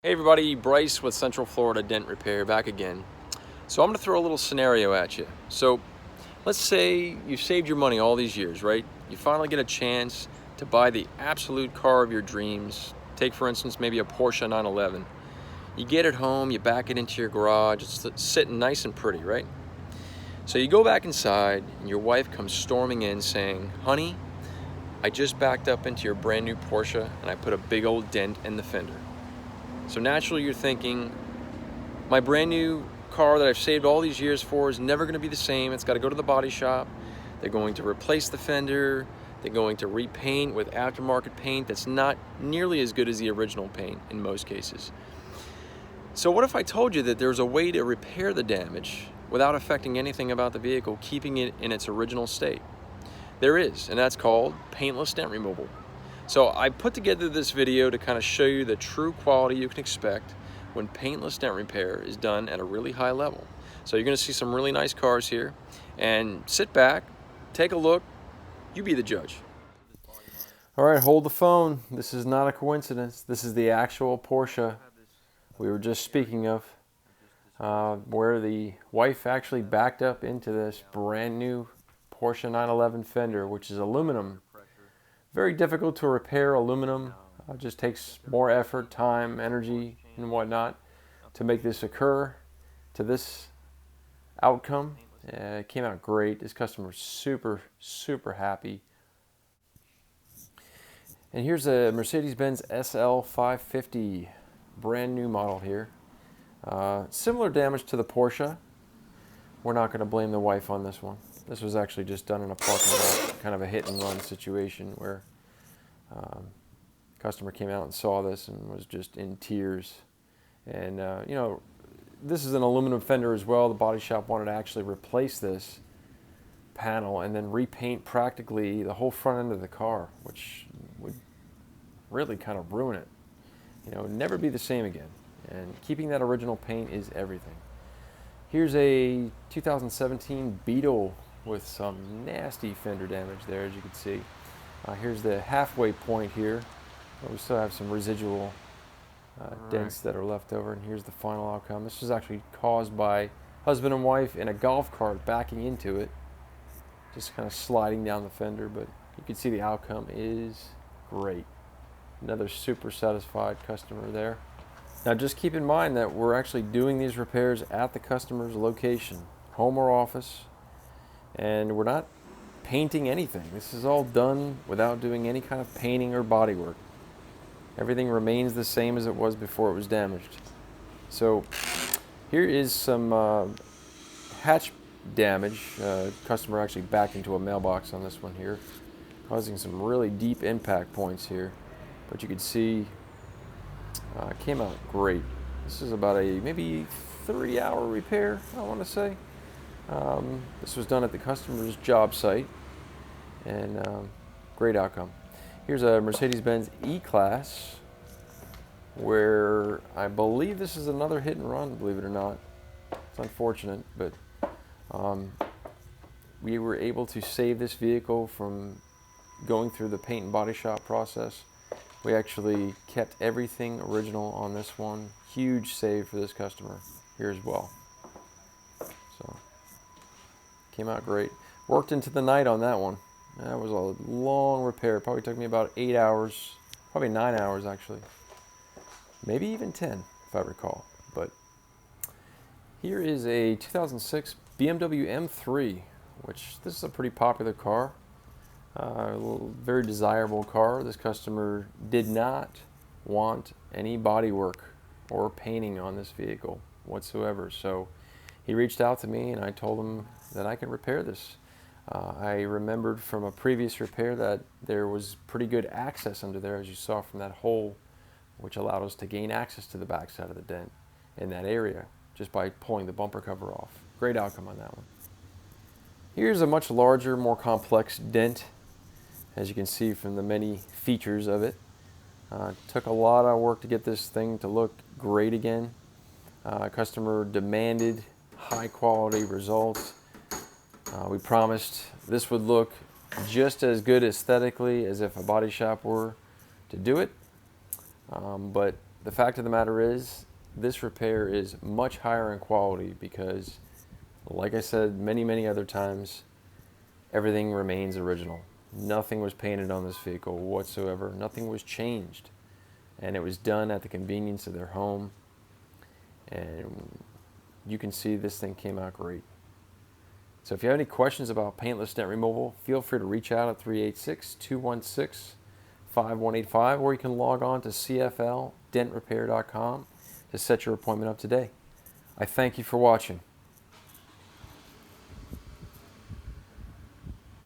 Hey everybody, Bryce with Central Florida Dent Repair back again. So I'm going to throw a little scenario at you. So let's say you've saved your money all these years, right? You finally get a chance to buy the absolute car of your dreams. Take for instance maybe a Porsche 911. You get it home, you back it into your garage, it's sitting nice and pretty, right? So you go back inside and your wife comes storming in saying, "Honey, I just backed up into your brand new Porsche and I put a big old dent in the fender." So naturally you're thinking, my brand new car that I've saved all these years for is never going to be the same. It's got to go to the body shop. They're going to replace the fender. They're going to repaint with aftermarket paint that's not nearly as good as the original paint in most cases. So what if I told you that there's a way to repair the damage without affecting anything about the vehicle, keeping it in its original state? There is, and that's called paintless dent removal. So I put together this video to kind of show you the true quality you can expect when paintless dent repair is done at a really high level. So you're going to see some really nice cars here, and sit back, take a look, you be the judge. All right, hold the phone. This is not a coincidence. This is the actual Porsche we were just speaking of, where the wife actually backed up into this brand new Porsche 911 fender, which is aluminum. Very difficult to repair aluminum. Just takes more effort, time, energy, and whatnot to make this occur to this outcome. It came out great. This customer was super happy. And here's a Mercedes-Benz SL 550, brand new model here. Similar damage to the Porsche. We're not going to blame the wife on this one. This was actually just done in a parking lot, kind of a hit and run situation where customer came out and saw this and was just in tears. And you know, this is an aluminum fender as well. The body shop wanted to actually replace this panel and then repaint practically the whole front end of the car, which would really kind of ruin it. You know, never be the same again. And keeping that original paint is everything. Here's a 2017 Beetle with some nasty fender damage there, as you can see. Here's the halfway point here. We still have some residual dents that are left over, and here's the final outcome. This was actually caused by husband and wife in a golf cart backing into it, just kind of sliding down the fender, but you can see the outcome is great. Another super satisfied customer there. Now just keep in mind that we're actually doing these repairs at the customer's location, home or office, and we're not painting anything. This is all done without doing any kind of painting or body work. Everything remains the same as it was before it was damaged. So here is some hatch damage. Customer actually backed into a mailbox on this one here, causing some really deep impact points here. But you can see it came out great. This is about a maybe 3-hour repair, I want to say. This was done at the customer's job site, and great outcome. Here's a Mercedes-Benz E-Class, where I believe this is another hit and run, believe it or not. It's unfortunate, but we were able to save this vehicle from going through the paint and body shop process. We actually kept everything original on this one. Huge save for this customer here as well. So, came out great. Worked into the night on that one. That was a long repair. Probably took me about 8 hours, probably 9 hours actually. Maybe even 10 if I recall. But here is a 2006 BMW M3, which this is a pretty popular car. Very desirable car. This customer did not want any body work or painting on this vehicle whatsoever. So he reached out to me and I told him that I could repair this. I remembered from a previous repair that there was pretty good access under there, as you saw from that hole, which allowed us to gain access to the back side of the dent in that area just by pulling the bumper cover off. Great outcome on that one. Here's a much larger, more complex dent, as you can see from the many features of it. Took a lot of work to get this thing to look great again. Customer demanded high quality results. We promised this would look just as good aesthetically as if a body shop were to do it. But the fact of the matter is, this repair is much higher in quality because, like I said many other times, everything remains original. Nothing was painted on this vehicle whatsoever. Nothing was changed. And it was done at the convenience of their home. And you can see this thing came out great. So if you have any questions about paintless dent removal, feel free to reach out at 386-216-5185, or you can log on to cfldentrepair.com to set your appointment up today. I thank you for watching.